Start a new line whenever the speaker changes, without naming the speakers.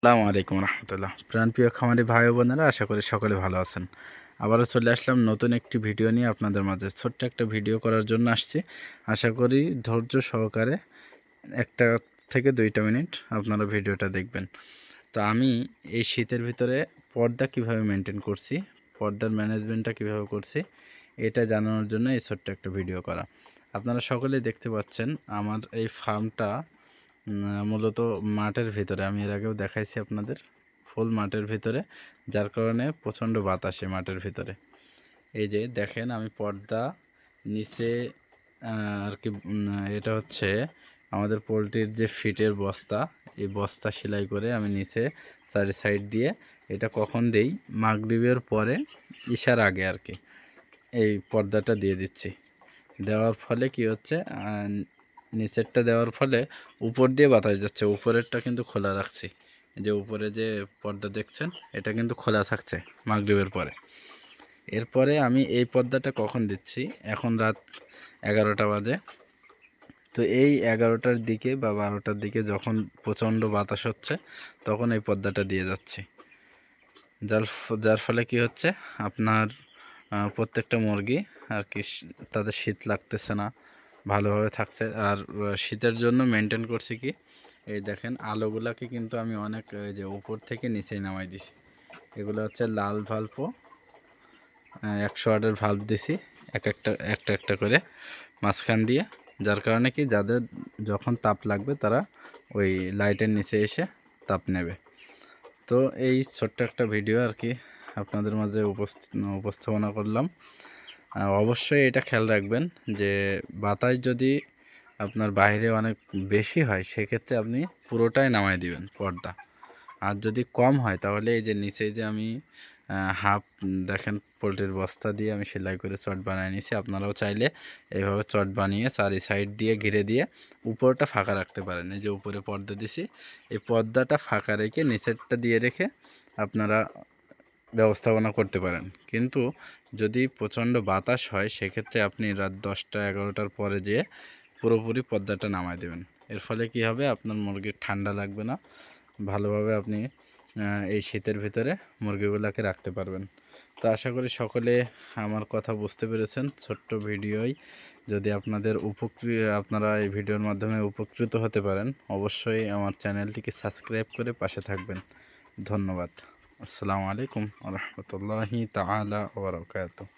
আসসালামু আলাইকুম রহমতুল্লাহ। প্রাণপ্রিয় খামারি ভাই ও বোনেরা, আশা করি সকলে ভালো আছেন। আবারও চলে আসলাম নতুন একটি ভিডিও নিয়ে আপনাদের মাঝে। ছোট্ট একটা ভিডিও করার জন্য আসছি। আশা করি ধৈর্য সহকারে 1 থেকে 2 মিনিট আপনারা ভিডিওটা দেখবেন। তো আমি এই শীতের ভিতরে পর্দা কিভাবে মেনটেন করছি, পর্দার ম্যানেজমেন্টটা কিভাবে করছি, এটা জানানোর জন্য এই ছোট্ট একটা ভিডিও করা। আপনারা সকলেই দেখতে পাচ্ছেন আমার এই ফার্মটা মূলত মাঠের ভিতরে। আমি এর আগেও দেখাইছি আপনাদের, ফুল মাঠের ভিতরে, যার কারণে প্রচণ্ড বাতাসে মাঠের ভিতরে। এই যে দেখেন আমি পর্দা নিচে আর কি, এটা হচ্ছে আমাদের পোলট্রির যে ফিটের বস্তা, এই বস্তা সেলাই করে আমি নিচে চারি সাইড দিয়ে, এটা কখন দেই, মাগরিবের পরে ইশার আগে আর কি, এই পর্দাটা দিয়ে দিচ্ছি। দেওয়ার ফলে কি হচ্ছে, নিচেরটা দেওয়ার ফলে উপর দিয়ে বাতাস যাচ্ছে, উপরেরটা কিন্তু খোলা রাখছি। যে উপরে যে পর্দা দেখছেন, এটা কিন্তু খোলা থাকছে মাগরিবের পরে। এরপরে আমি এই পর্দাটা কখন দিচ্ছি, এখন রাত 11টা বাজে। তো এই 11টার দিকে বা 12টার দিকে যখন প্রচণ্ড বাতাস হচ্ছে, তখন এই পর্দাটা দিয়ে যাচ্ছি। যার ফলে কি হচ্ছে, আপনার প্রত্যেকটা মুরগি আর কি তাদের শীত লাগতেছে না, ভালোভাবে থাকছে। আর শীতের জন্য মেনটেন করছি কি, এই দেখেন আলোগুলাকে কিন্তু আমি অনেক যে উপর থেকে নিচেই নামাই দিছি। এগুলো হচ্ছে লাল ভাল্বও, 100 ওয়াটের ভাল্ব দিছি একটা একটা করে মাঝখান দিয়ে, যার কারণে কি যাদের যখন তাপ লাগবে তারা ওই লাইটের নিচে এসে তাপ নেবে। তো এই ছোট্ট একটা ভিডিও আর কি আপনাদের মাঝে উপস্থাপনা করলাম। অবশ্যই এটা খেয়াল রাখবেন যে বাতাস যদি আপনার বাইরে অনেক বেশি হয়, সেক্ষেত্রে আপনি পুরোটাই নামায় দিবেন পর্দা। আর যদি কম হয়, তাহলে এই যে নিচে যে আমি হাফ দেখেন পোলট্রির বস্তা দিয়ে আমি সেলাই করে চট বানিয়ে নিয়েছি। আপনারাও চাইলে এইভাবে চট বানিয়ে চারি সাইড দিয়ে ঘিরে দিয়ে উপরটা ফাঁকা রাখতে পারেন। এই যে উপরে পর্দা দিছি, এই পর্দাটা ফাঁকা রেখে নিচেরটা দিয়ে রেখে আপনারা ব্যবস্থাপনা করতে পারেন। কিন্তু যদি প্রচণ্ড বাতাস হয়, সেক্ষেত্রে আপনি রাত 10টা 11টার পরে যেয়ে পুরোপুরি পর্দাটা নামায় দেবেন। এর ফলে কি হবে, আপনার মুরগির ঠান্ডা লাগবে না, ভালোভাবে আপনি এই শীতের ভিতরে মুরগিগুলোকে রাখতে পারবেন। তো আশা করি সকলে আমার কথা বুঝতে পেরেছেন। ছোট্ট ভিডিওই যদি আপনাদের আপনারা এই ভিডিওর মাধ্যমে উপকৃত হতে পারেন, অবশ্যই আমার চ্যানেলটিকে সাবস্ক্রাইব করে পাশে থাকবেন। ধন্যবাদ। আসসালামু আলাইকুম ওয়া রাহমাতুল্লাহি তাআলা ওয়া বারাকাতুহু।